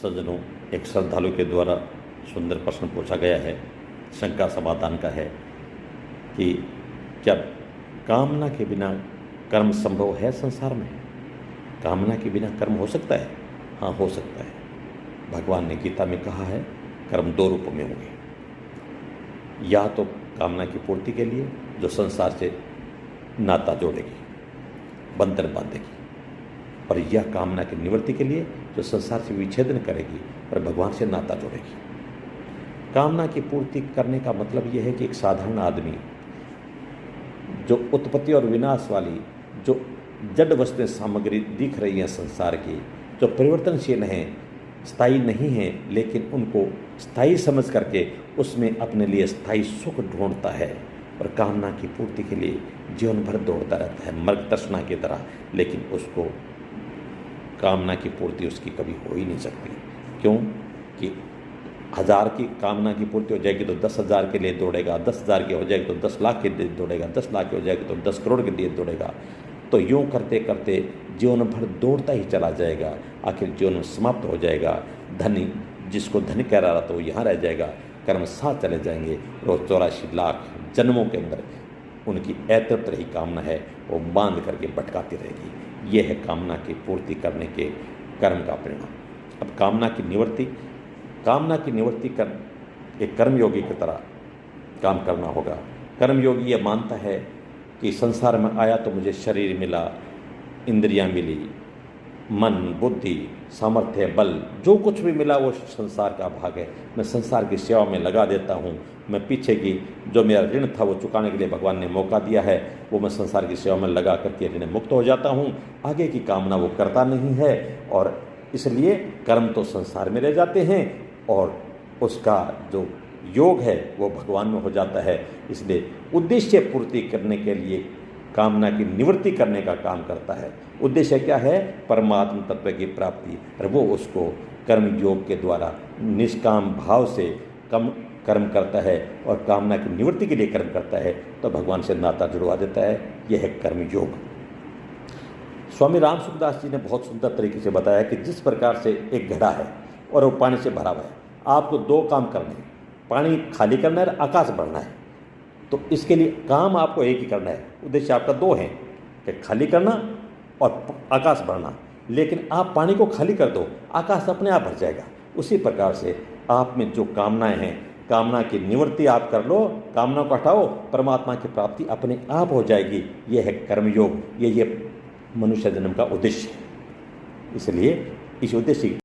सज्जनों, एक श्रद्धालु के द्वारा सुंदर प्रश्न पूछा गया है, शंका समाधान का है कि क्या कामना के बिना कर्म संभव है संसार में? कामना के बिना कर्म हो सकता है? हाँ, हो सकता है। भगवान ने गीता में कहा है कर्म दो रूप में होंगे, या तो कामना की पूर्ति के लिए जो संसार से नाता जोड़ेगी, बंधन बांधेगी, और यह कामना की निवृत्ति के लिए जो संसार से विच्छेदन करेगी और भगवान से नाता जोड़ेगी। कामना की पूर्ति करने का मतलब यह है कि एक साधारण आदमी जो उत्पत्ति और विनाश वाली जो जड़ वस्तुएं सामग्री दिख रही हैं संसार की, जो परिवर्तनशील हैं, स्थायी नहीं हैं, लेकिन उनको स्थायी समझ करके उसमें अपने लिए स्थायी सुख ढूंढता है और कामना की पूर्ति के लिए जीवन भर दौड़ता रहता है मर्ग तृष्णा की तरह, लेकिन उसको कामना की पूर्ति उसकी कभी हो ही नहीं सकती। क्यों कि 1000 की कामना की पूर्ति हो जाएगी तो 10,000 के लिए दौड़ेगा, 10,000 की हो जाएगी तो 10 लाख के लिए दौड़ेगा, 10 लाख की हो जाएगी तो 10 करोड़ के लिए दौड़ेगा। तो यूँ करते करते जीवन भर दौड़ता ही चला जाएगा, आखिर जीवन समाप्त हो जाएगा। धनी जिसको धन कह रहा था वो यहाँ रह जाएगा, कर्म साथ चले जाएंगे, रोज 84 लाख जन्मों के अंदर उनकी अतृप्त रही कामना है वो बांध करके भटकाती रहेगी। ये है कामना की पूर्ति करने के कर्म का परिणाम। अब कामना की निवृत्ति कर एक कर्मयोगी की तरह काम करना होगा। कर्मयोगी ये मानता है कि संसार में आया तो मुझे शरीर मिला, इंद्रियां मिली, मन, बुद्धि, सामर्थ्य, बल, जो कुछ भी मिला वो संसार का भाग है। मैं संसार की सेवा में लगा देता हूँ। मैं पीछे की जो मेरा ऋण था वो चुकाने के लिए भगवान ने मौका दिया है, वो मैं संसार की सेवा में लगा करके ऋण मुक्त हो जाता हूँ। आगे की कामना वो करता नहीं है और इसलिए कर्म तो संसार में रह जाते हैं और उसका जो योग है वो भगवान में हो जाता है। इसलिए उद्देश्य पूर्ति करने के लिए कामना की निवृत्ति करने का काम करता है। उद्देश्य क्या है? परमात्म तत्व की प्राप्ति, और वो उसको कर्म योग के द्वारा निष्काम भाव से कर्म करता है और कामना की निवृत्ति के लिए कर्म करता है तो भगवान से नाता जुड़वा देता है। यह है कर्म योग। स्वामी राम सुखदास जी ने बहुत सुंदर तरीके से बताया कि जिस प्रकार से एक घड़ा है और वो पानी से भरा हुआ है, आपको 2 काम करने हैं, पानी खाली करना है और आकाश बढ़ना है। तो इसके लिए काम आपको एक ही करना है, उद्देश्य आपका 2 हैं कि खाली करना और आकाश बढ़ना। लेकिन आप पानी को खाली कर दो, आकाश अपने आप भर जाएगा। उसी प्रकार से आप में जो कामनाएं हैं, कामना की निवृत्ति आप कर लो, कामना को हटाओ, परमात्मा की प्राप्ति अपने आप हो जाएगी। यह है कर्मयोग, ये मनुष्य जन्म का उद्देश्य है। इसलिए इस उद्देश्य